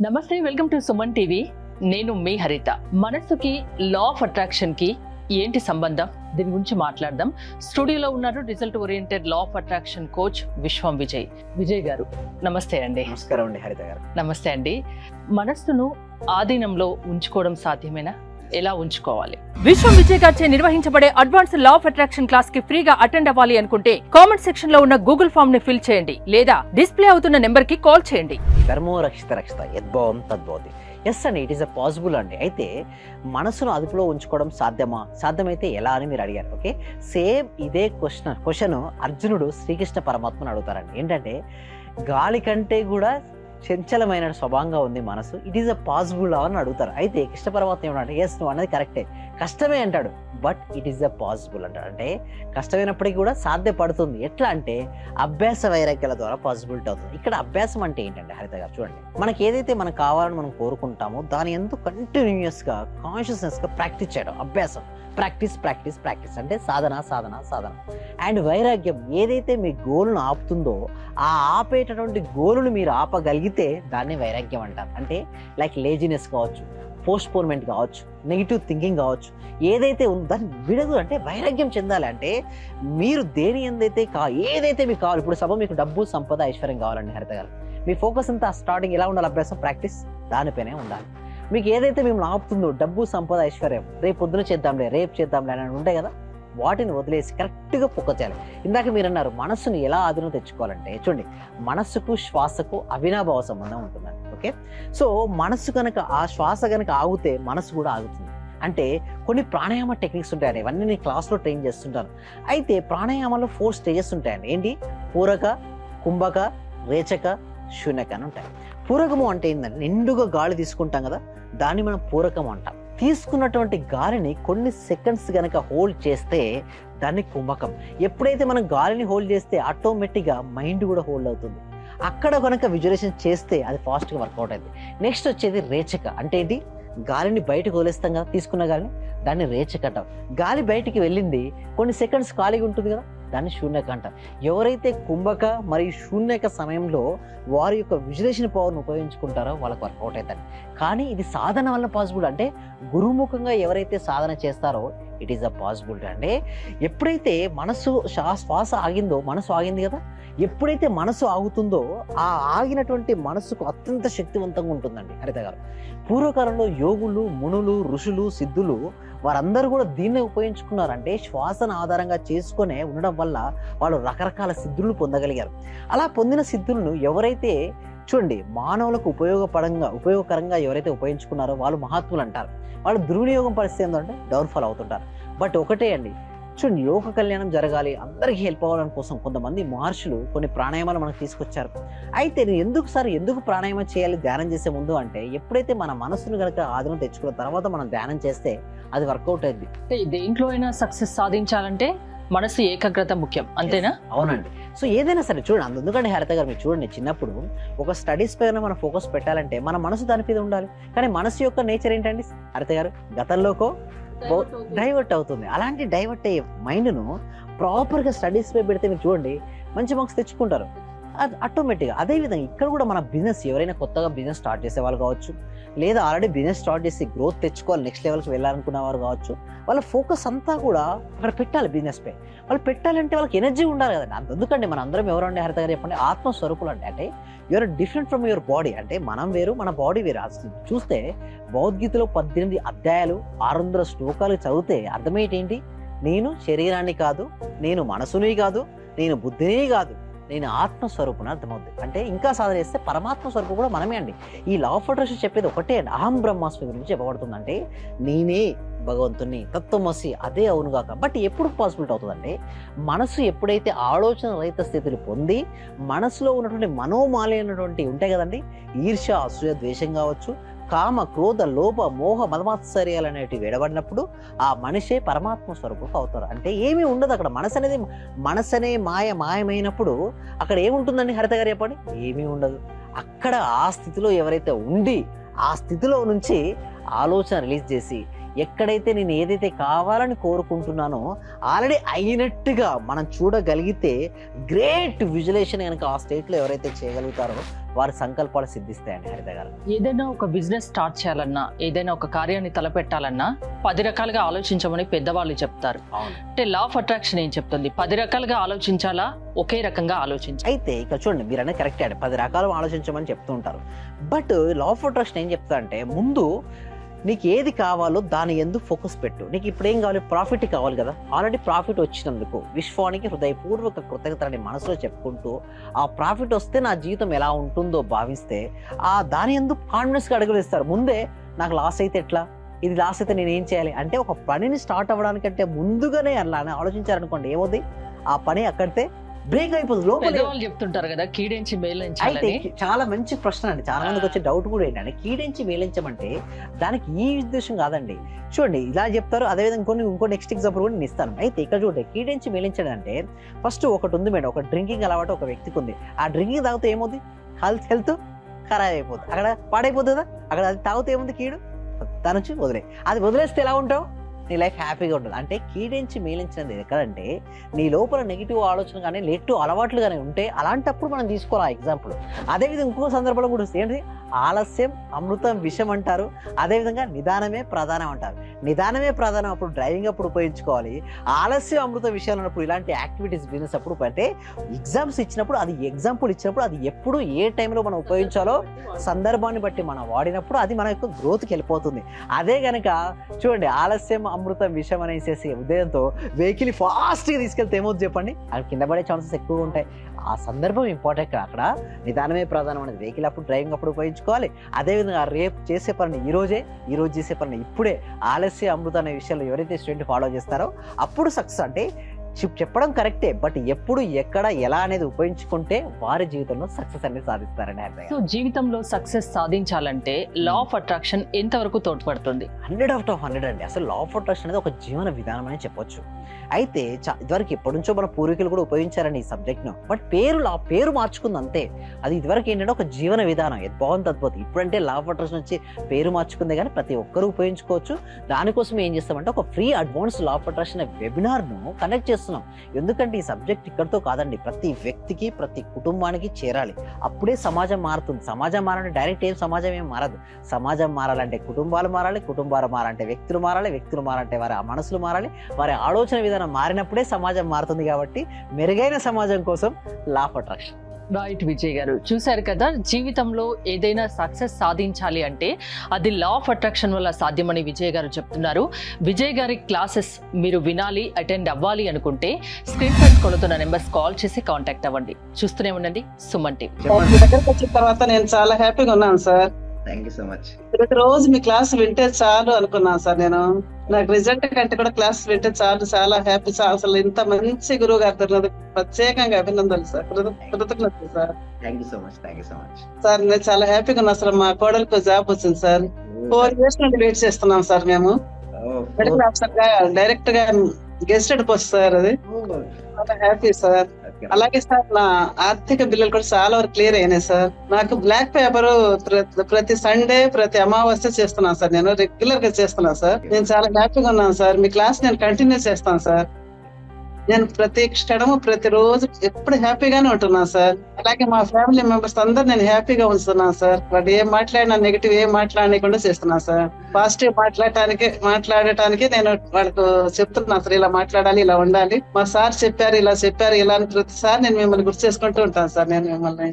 నమస్తే, welcome to Suman TV. నేను మీ హరిత. మనసుకి లా ఆఫ్ అట్రాక్షన్ కి ఏంటి సంబంధం, దీని గురించి మాట్లాడదాం. స్టూడియోలో ఉన్నారు result oriented law of attraction coach విశ్వం విజయ్ గారు. నమస్తే అండి. నమస్కారం అండి హరిత గారు. నమస్తే అండి. మనస్సును ఆధీనంలో ఉంచుకోవడం సాధ్యమేనా? ఎలా ఉంచుకోవాలి? విశ్వం విజయ్ గారిచే నిర్వహించబడే advance law of attraction class కి ఫ్రీగా అటెండ్ అవ్వాలి అనుకుంటే కామెంట్ సెక్షన్ లో ఉన్న గూగుల్ ఫామ్ ని ఫిల్ చేయండి, లేదా డిస్ప్లే అవుతున్న నెంబర్ కి కాల్ చేయండి. ధర్మో రక్షిత రక్షిత యద్భావం తద్భవతి. ఎస్ అండి, ఇట్ ఈస్ అ పాసిబుల్ అండి. అయితే మనసును అదుపులో ఉంచుకోవడం సాధ్యమా, సాధ్యమైతే ఎలా అని మీరు అడిగారు. ఓకే, సేమ్ ఇదే క్వశ్చన్ అర్జునుడు శ్రీకృష్ణ పరమాత్మను అడుగుతారండి. ఏంటంటే గాలి కంటే కూడా చంచలమైన స్వభావంగా ఉంది మనసు, ఇట్ ఈస్ అ పాసిబుల్ అని అడుగుతారు. అయితే కృష్ణ పరమాత్మ ఏమంటే ఎస్ నువ్వు అన్నది కరెక్టే, కష్టమే అంటాడు, but it is a possible అంటాడు. అంటే కష్టమైనప్పటికీ కూడా సాధ్యపడుతుంది. ఎట్లా అంటే అభ్యాస వైరాగ్యాల ద్వారా పాసిబిలిటీ అవుతుంది. ఇక్కడ అభ్యాసం అంటే ఏంటంటే హరిత గారు చూడండి, మనకి ఏదైతే మనకు కావాలని మనం కోరుకుంటామో దాని ఎందుకు కంటిన్యూస్గా కాన్షియస్నెస్గా ప్రాక్టీస్ చేయడం అభ్యాసం. ప్రాక్టీస్ ప్రాక్టీస్ ప్రాక్టీస్ అంటే సాధన సాధన సాధన. అండ్ వైరాగ్యం ఏదైతే మీ గోల్ను ఆపుతుందో ఆ ఆపేటటువంటి గోలును మీరు ఆపగలిగితే దాన్ని వైరాగ్యం అంటారు. అంటే లైక్ లేజినెస్ కావచ్చు, పోస్ట్పోన్మెంట్ కావచ్చు, నెగిటివ్ థింకింగ్ కావచ్చు, ఏదైతే ఉందో దాన్ని విడదు. అంటే వైరాగ్యం చెందాలి. అంటే మీరు దేని ఏదైతే మీకు కావాలి. ఇప్పుడు సభ మీకు డబ్బు, సంపద, ఐశ్వర్యం కావాలండి హరిత గారు, మీ ఫోకస్ అంతా స్టార్టింగ్ ఎలా ఉండాలి? అభ్యాసం, ప్రాక్టీస్, దానిపైనే ఉండాలి. మీకు ఏదైతే మిమ్మల్ని ఆపుతుందో డబ్బు, సంపద, ఐశ్వర్యం, రేపు పొద్దున చేద్దాంలే, రేపు చేద్దాంలే అని ఉంటాయి కదా, వాటిని వదిలేసి కరెక్ట్గా ఫోకస్ చేయాలి. ఇందాక మీరు అన్నారు మనస్సుని ఎలా ఆధీనం తెచ్చుకోవాలంటే చూడండి, మనస్సుకు శ్వాసకు అవినాభావ సంబంధం ఉంటుందండి. ఓకే, సో మనస్సు కనుక ఆ శ్వాస కనుక ఆగితే మనస్సు కూడా ఆగుతుంది. అంటే కొన్ని ప్రాణాయామ టెక్నిక్స్ ఉంటాయండి, ఇవన్నీ నేను క్లాస్లో ట్రైన్ చేస్తుంటాను. అయితే ప్రాణాయామంలో 4 స్టేజెస్ ఉంటాయండి. ఏంటి? పూరక, కుంభక, రేచక, శూన్యక అని ఉంటాయి. పూరకము అంటే ఏంటంటే నిండుగా గాలి తీసుకుంటాం కదా, దాన్ని మనం పూరకం అంటాం. తీసుకున్నటువంటి గాలిని కొన్ని సెకండ్స్ కనుక హోల్డ్ చేస్తే దాన్ని కుంభకం. ఎప్పుడైతే మనం గాలిని హోల్డ్ చేస్తే ఆటోమేటిక్గా మైండ్ కూడా హోల్డ్ అవుతుంది. అక్కడ కనుక విజువలైజేషన్ చేస్తే అది ఫాస్ట్గా వర్కౌట్ అయింది. నెక్స్ట్ వచ్చేది రేచక. అంటే ఏంటి? గాలిని బయటకు వదిలేస్తాం కదా, తీసుకున్న గాలిని, దాన్ని రేచక అంటాం. గాలి బయటికి వెళ్ళింది, కొన్ని సెకండ్స్ ఖాళీగా ఉంటుంది కదా, దాన్ని శూన్యక అంటారు. ఎవరైతే కుంభక మరియు శూన్యక సమయంలో వారి యొక్క విజువలైజేషన్ పవర్ను ఉపయోగించుకుంటారో వాళ్ళకి వర్కౌట్ అవుతుంది. కానీ ఇది సాధన వల్ల పాసిబుల్. అంటే గురుముఖంగా ఎవరైతే సాధన చేస్తారో ఇట్ ఈస్ అ పాసిబిలిటీ. అంటే ఎప్పుడైతే మనసు శ్వాస ఆగిందో, మనసు ఆగింది కదా, ఎప్పుడైతే మనసు ఆగుతుందో ఆ ఆగినటువంటి మనసుకు అత్యంత శక్తివంతంగా ఉంటుందండి హరిత గారు. పూర్వకాలంలో యోగులు, మునులు, ఋషులు, సిద్ధులు వారందరూ కూడా దీన్నే ఉపయోగించుకున్నారు. అంటే శ్వాసను ఆధారంగా చేసుకునే ఉండడం వల్ల వాళ్ళు రకరకాల సిద్ధులను పొందగలిగారు. అలా పొందిన సిద్ధులను ఎవరైతే చూడండి మానవులకు ఉపయోగకరంగా ఎవరైతే ఉపయోగించుకున్నారో వాళ్ళు మహాత్ములు అంటారు. వాళ్ళు దుర్వినియోగం పరిస్థితి ఏంటంటే డౌన్ఫాల్ అవుతుంటారు. బట్ ఒకటే అండి, చూడండి, యోగ కళ్యాణం జరగాలి, అందరికీ హెల్ప్ అవ్వడం కోసం కొంతమంది మహర్షులు కొన్ని ప్రాణాయామాలు మనకు తీసుకొచ్చారు. అయితే నేను ఎందుకు ప్రాణాయామం చేయాలి ధ్యానం చేసే ముందు అంటే, ఎప్పుడైతే మన మనసును కనుక ఆధీనం తెచ్చుకున్న తర్వాత మనం ధ్యానం చేస్తే అది వర్కౌట్ అయింది. దేంట్లో అయినా సక్సెస్ సాధించాలంటే మనసు ఏకాగ్రత ముఖ్యం, అంతేనా? అవునండి. సో ఏదైనా సరే చూడండి, ఎందుకంటే హరిత గారు మీరు చూడండి, చిన్నప్పుడు ఒక స్టడీస్ పైన మనం ఫోకస్ పెట్టాలంటే మన మనసు దాని మీద ఉండాలి. కానీ మనసు యొక్క నేచర్ ఏంటండి హరిత గారు? గతంలోకో డైవర్ట్ అవుతుంది. అలాంటి డైవర్ట్ అయ్యే మైండ్ను ప్రాపర్గా స్టడీస్ పై పెడితే మీరు చూడండి మంచి మార్క్స్ తెచ్చుకుంటారు అది ఆటోమేటిక్గా. అదేవిధంగా ఇక్కడ కూడా మన బిజినెస్, ఎవరైనా కొత్తగా బిజినెస్ స్టార్ట్ చేసే వాళ్ళు కావచ్చు, లేదా ఆల్రెడీ బిజినెస్ స్టార్ట్ చేసి గ్రోత్ తెచ్చుకోవాలి, నెక్స్ట్ లెవెల్కి వెళ్ళాలనుకున్న వారు కావచ్చు, వాళ్ళ ఫోకస్ అంతా కూడా అక్కడ పెట్టాలి. బిజినెస్ పై వాళ్ళు పెట్టాలంటే వాళ్ళకి ఎనర్జీ ఉండాలి కదండి. అంతెందుకండి, మన అందరం ఎవరండి హరిత గారు చెప్పండి? ఆత్మస్వరూపులు అంటే you are different from your body. అంటే మనం వేరు, మన బాడీ వేరు. చూస్తే భగవద్గీతలో 18 అధ్యాయాలు 600 శ్లోకాలు చదివితే అర్థమేంటి? నేను శరీరాన్ని కాదు, నేను మనసుని కాదు, నేను బుద్ధిని కాదు, నేను ఆత్మస్వరూపుని అర్థమవుతుంది. అంటే ఇంకా సాధన చేస్తే పరమాత్మ స్వరూపం కూడా మనమే అండి. ఈ లా ఆఫ్ అట్రాక్షన్ చెప్పేది ఒకటే అండి, అహం బ్రహ్మాస్మి గురించి చెప్పబడుతుంది. అంటే నేనే భగవంతుని, తత్వమసి, అదే అవునుగాక. బట్ ఎప్పుడు పాసిబిలిటీ అవుతుందంటే మనసు ఎప్పుడైతే ఆలోచన రహిత స్థితిని పొంది మనసులో ఉన్నటువంటి మనోమాలైనటువంటి ఉంటాయి కదండి, ఈర్ష్య, అసూయ, ద్వేషం కావచ్చు, కామ, క్రోధ, లోభ, మోహ, మదమాత్సర్యాలు అనేటివి విడబడినప్పుడు ఆ మనిషే పరమాత్మ స్వరూపం అవుతారు. అంటే ఏమీ ఉండదు అక్కడ. మనసనే మాయమైనప్పుడు అక్కడ ఏముంటుందండి హరిత గారు చెప్పండి? ఏమీ ఉండదు. అక్కడ ఆ స్థితిలో ఎవరైతే ఉండి ఆ స్థితిలో నుంచి ఆలోచన రిలీజ్ చేసి ఎక్కడైతే నేను ఏదైతే కావాలని కోరుకుంటున్నానో ఆల్రెడీ అయినట్టుగా మనం చూడగలిగితే గ్రేట్ విజువలైజేషన్ కనుక ఆ స్టేట్లో ఎవరైతే చేయగలుగుతారో వారి సంకల్పాలు సిద్ధిస్తాయండి హరిత గారు. ఏదైనా ఒక బిజినెస్ స్టార్ట్ చేయాలన్నా, ఏదైనా ఒక కార్యాన్ని తలపెట్టాలన్నా 10 రకాలుగా ఆలోచించమని పెద్దవాళ్ళు చెప్తారు. అవును. అంటే లా ఆఫ్ అట్రాక్షన్ ఏం చెప్తుంది? 10 రకాలుగా ఆలోచించాలా, ఒకే రకంగా ఆలోచించాలి? అయితే ఇక్కడ చూడండి, మీరు అనేది కరెక్టే అండి, 10 రకాలు ఆలోచించమని చెప్తూ ఉంటారు. బట్ లా ఆఫ్ అట్రాక్షన్ ఏం చెప్తా అంటే, ముందు నీకు ఏది కావాలో దాని ఎందు ఫోకస్ పెట్టు. నీకు ఇప్పుడు ఏం కావాలి? ప్రాఫిట్ కావాలి కదా. ఆల్రెడీ ప్రాఫిట్ వచ్చినందుకు విశ్వానికి హృదయపూర్వక కృతజ్ఞతని మనసులో చెప్పుకుంటూ ఆ ప్రాఫిట్ వస్తే నా జీవితం ఎలా ఉంటుందో భావిస్తే ఆ దాని ఎందు కాన్ఫిడెన్స్గా అడుగులు వేస్తారు. ముందే నాకు లాస్ అయితే ఎట్లా, ఇది లాస్ అయితే నేను ఏం చేయాలి అంటే, ఒక పనిని స్టార్ట్ అవ్వడానికంటే ముందుగానే అలా ఆలోచించారనుకోండి, ఏమవుతుంది, ఆ పని అక్కడితే బ్రేక్ అయిపోతుంది. లోపల పెద్దవాళ్ళు చెప్తుంటారు కదా, కీడించి అయితే మేలించాలని. చాలా మంచి ప్రశ్న అండి. చాలా మందికి వచ్చే డౌట్ కూడా ఏంటంటే, కీడించి మేలించమంటే దానికి ఈ ఉద్దేశం కాదండి. చూడండి, ఇలా చెప్తారు. అదేవిధంగా ఇంకో నెక్స్ట్ ఎగ్జాంపుల్ కూడా నేను ఇస్తాను. అయితే ఇక్కడ చూడండి, కీడించి మేలించడం అంటే ఫస్ట్ ఒకటి ఉంది మేడం, ఒక డ్రింకింగ్ అలవాటు ఒక వ్యక్తికి ఉంది. ఆ డ్రింకింగ్ తాగితే ఏమవుతుంది? హెల్త్ ఖరాబ్ అయిపోతుంది, అక్కడ పాడైపోతుందా? అక్కడ అది తాగితే ఏముంది? కీడు దాని నుంచి వదిలే. అది వదిలేస్తే ఎలా ఉంటావు? నీ లైఫ్ హ్యాపీగా ఉంటుంది. అంటే కీడించి మేలించినది ఎక్కడంటే, నీ లోపల నెగిటివ్ ఆలోచన కానీ నెగిటివ్ అలవాట్లు కానీ ఉంటే అలాంటప్పుడు మనం తీసుకోవాలి ఆ ఎగ్జాంపుల్. అదేవిధంగా ఇంకో సందర్భంలో కూడా ఏంటి, ఆలస్యం అమృతం విషం అంటారు. అదేవిధంగా నిదానమే ప్రధానం అంటారు. నిదానమే ప్రధానం అప్పుడు డ్రైవింగ్ అప్పుడు ఉపయోగించుకోవాలి. ఆలస్యం అమృత విషయాలు ఉన్నప్పుడు, ఇలాంటి యాక్టివిటీస్ బిజినెస్ అప్పుడు, అంటే ఎగ్జామ్స్ ఇచ్చినప్పుడు, అది ఎగ్జాంపుల్ ఇచ్చినప్పుడు అది ఎప్పుడు ఏ టైంలో మనం ఉపయోగించాలో సందర్భాన్ని బట్టి మనం వాడినప్పుడు అది మన యొక్క గ్రోత్కి వెళ్ళిపోతుంది. అదే కనుక చూడండి, ఆలస్యం అమృతం విషయం అనేసి ఉదయంతో వెహికల్ ఫాస్ట్గా తీసుకెళ్తే ఏమవుతుంది చెప్పండి? అక్కడ కింద పడే ఛాన్సెస్ ఎక్కువ ఉంటాయి. ఆ సందర్భం ఇంపార్టెంట్. అక్కడ నిదానమే ప్రధానం అనేది వెహికల్ అప్పుడు డ్రైవింగ్ అప్పుడు ఉపయోగించుకోవాలి. అదేవిధంగా రేపు చేసే పని ఈ రోజు చేసే పని ఇప్పుడే, ఆలస్య అమృతం అనే విషయంలో ఎవరైతే స్టూడెంట్ ఫాలో చేస్తారో అప్పుడు సక్సెస్. అంటే చెప్పడం కరెక్టే, బట్ ఎప్పుడు ఎక్కడ ఎలా అనేది ఉపయోగించుకుంటే వారి జీవితంలో సక్సెస్ అనేది సాధిస్తారని. సో జీవితంలో సక్సెస్ సాధించాలంటే లా ఆఫ్ అట్రాక్షన్ ఎంతవరకు తోడ్పడుతుంది? 100/100 అండి. అసలు లా ఆఫ్ అట్రాక్షన్ అనేది ఒక జీవన విధానం అని చెప్పొచ్చు. అయితే ఇదివరకు ఎప్పటి నుంచో మన పూర్వీకులు కూడా ఉపయోగించారండి ఈ సబ్జెక్ట్ను. బట్ పేరు మార్చుకుంది అంతే. అది ఇదివరకు ఏంటంటే ఒక జీవన విధానం, బాగుంది అద్భుతం. ఇప్పుడంటే లా ఆఫ్ అట్రాక్షన్ వచ్చి పేరు మార్చుకుందే కానీ ప్రతి ఒక్కరూ ఉపయోగించుకోవచ్చు. దానికోసం ఏం చేస్తామంటే, ఒక free advance law of attraction వెబినార్ను కండక్ట్ చేస్తున్నాం. ఎందుకంటే ఈ సబ్జెక్ట్ ఇక్కడితో కాదండి, ప్రతి వ్యక్తికి ప్రతి కుటుంబానికి చేరాలి. అప్పుడే సమాజం మారుతుంది. సమాజం మారాలంటే డైరెక్ట్ సమాజం ఏం మారదు. సమాజం మారాలంటే కుటుంబాలు మారాలి, కుటుంబాలు మారాలంటే వ్యక్తులు మారాలి, వ్యక్తులు మారాలంటే వారి మనసులు మారాలి, వారి ఆలోచన విధానం మారినప్పుడే సమాజం మారుతుంది. కాబట్టి మెరుగైన సమాజం కోసం లా ఆఫ్ అట్రాక్షన్. రైట్ విజయ్ గారు, చూశారు కదా, జీవితంలో ఏదైనా సక్సెస్ సాధించాలి అంటే అది లా ఆఫ్ అట్రాక్షన్ వల్ల సాధ్యమని విజయ్ గారు చెప్తున్నారు. విజయ్ గారి క్లాసెస్ మీరు వినాలి, అటెండ్ అవ్వాలి అనుకుంటే స్క్రీన్ పై కొలుతున్న నెంబర్స్ కాల్ చేసి కాంటాక్ట్ అవ్వండి. చూస్తూనే ఉండండి సుమన్ టీవీ. మీ దగ్గరకు వచ్చిన తర్వాత నేను చాలా హ్యాపీగా ఉన్నాను sir. Thank you so much. ప్రతిరోజు మీ క్లాస్ వింటే చాలు అనుకున్నాను సార్. నేను నాకు రిజల్ట్ కంటే కూడా క్లాస్ వింటే చాలు, చాలా హ్యాపీ సార్. అసలు ఇంత మంచి గురువు గారు ప్రత్యేకంగా అభినందనలు సార్, కృతజ్ఞతలు sir. Thank you so much. Thank you so much sir, నేను చాలా హ్యాపీగా ఉన్నా సార్. మా కోడలికి జాబ్ వచ్చింది సార్. 4 years నుండి వెయిట్ చేస్తున్నాం సార్. మేము మెడికల్ ఆఫీసర్ గా డైరెక్ట్ గా గెస్టెడ్ పోస్ట్ సార్. అది చాలా హ్యాపీ సార్. అలాగే సార్, నా ఆర్థిక బిల్లులు కూడా చాలా వరకు క్లియర్ అయినాయి సార్. నాకు బ్లాక్ పేపర్ ప్రతి సండే ప్రతి అమావాస్య చేస్తున్నాను సార్. నేను రెగ్యులర్ గా చేస్తున్నాను సార్. నేను చాలా హ్యాపీగా ఉన్నాను సార్. మీ క్లాస్ నేను కంటిన్యూ చేస్తాను సార్. నేను ప్రతి క్షణము ప్రతిరోజు ఎప్పుడు హ్యాపీగానే ఉంటున్నాను సార్. అలాగే మా ఫ్యామిలీ మెంబర్స్ అందరు నేను హ్యాపీగా ఉంచుతున్నాను సార్. వాడు ఏం మాట్లాడినా నెగిటివ్ ఏం మాట్లాడకుండా చేస్తున్నాను సార్. పాజిటివ్ మాట్లాడటానికి నేను వాళ్ళకు చెప్తున్నాను సార్, ఇలా మాట్లాడాలి, ఇలా ఉండాలి, మా సార్ చెప్పారు, ఇలా అని ప్రతిసారి నేను మిమ్మల్ని గుర్తు చేసుకుంటూ ఉంటాను సార్. నేను మిమ్మల్ని